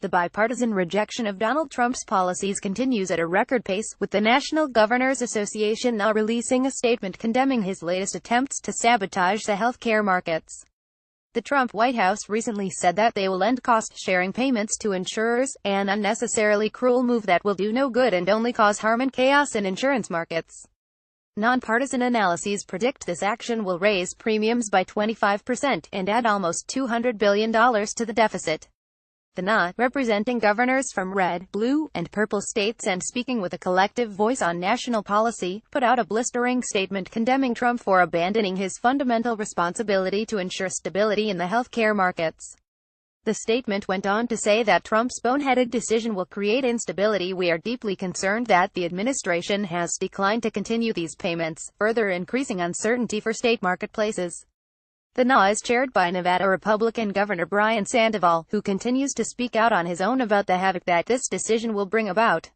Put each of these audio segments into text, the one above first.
The bipartisan rejection of Donald Trump's policies continues at a record pace, with the National Governors Association now releasing a statement condemning his latest attempts to sabotage the healthcare markets. The Trump White House recently said that they will end cost-sharing payments to insurers, an unnecessarily cruel move that will do no good and only cause harm and chaos in insurance markets. Nonpartisan analyses predict this action will raise premiums by 25% and add almost $200 billion to the deficit. The NA, representing governors from red, blue, and purple states and speaking with a collective voice on national policy, put out a blistering statement condemning Trump for abandoning his fundamental responsibility to ensure stability in the healthcare markets. The statement went on to say that Trump's boneheaded decision will create instability. We are deeply concerned that the administration has declined to continue these payments, further increasing uncertainty for state marketplaces. The NA is chaired by Nevada Republican Governor Brian Sandoval, who continues to speak out on his own about the havoc that this decision will bring about.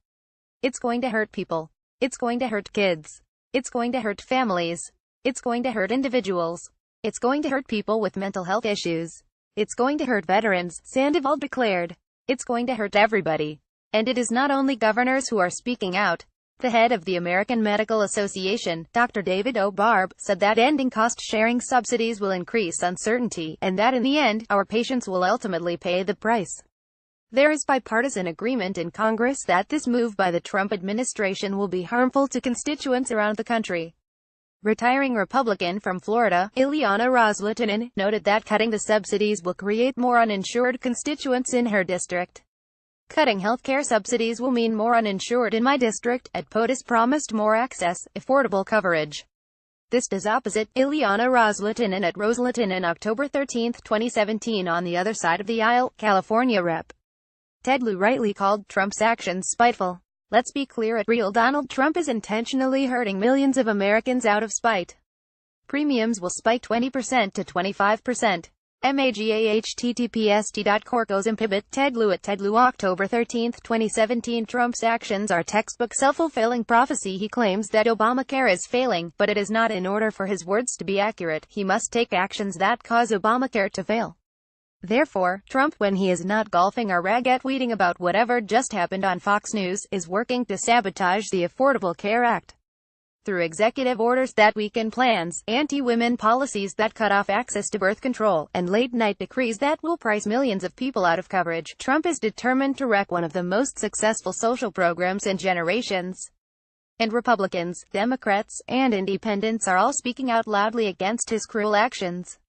It's going to hurt people. It's going to hurt kids. It's going to hurt families. It's going to hurt individuals. It's going to hurt people with mental health issues. It's going to hurt veterans, Sandoval declared. It's going to hurt everybody. And it is not only governors who are speaking out. The head of the American Medical Association, Dr. David O. Barb, said that ending cost-sharing subsidies will increase uncertainty, and that in the end, our patients will ultimately pay the price. There is bipartisan agreement in Congress that this move by the Trump administration will be harmful to constituents around the country. Retiring Republican from Florida, Ileana Ros-Lehtinen, noted that cutting the subsidies will create more uninsured constituents in her district. Cutting healthcare subsidies will mean more uninsured in my district, and POTUS promised more access, affordable coverage. This does opposite, Ileana Ros-Lehtinen at Ros-Lehtinen October 13, 2017. On the other side of the aisle, California Rep. Ted Lieu rightly called Trump's actions spiteful. Let's be clear, at real Donald Trump is intentionally hurting millions of Americans out of spite. Premiums will spike 20% to 25%. MAGAHTTPST.Corcos Ted Lieu at Ted Lieu October 13, 2017. Trump's actions are textbook self-fulfilling prophecy. He claims that Obamacare is failing, but it is not. In order for his words to be accurate, he must take actions that cause Obamacare to fail. Therefore, Trump, when he is not golfing or rag-tweeting about whatever just happened on Fox News, is working to sabotage the Affordable Care Act. Through executive orders that weaken plans, anti-women policies that cut off access to birth control, and late-night decrees that will price millions of people out of coverage, Trump is determined to wreck one of the most successful social programs in generations. And Republicans, Democrats, and Independents are all speaking out loudly against his cruel actions.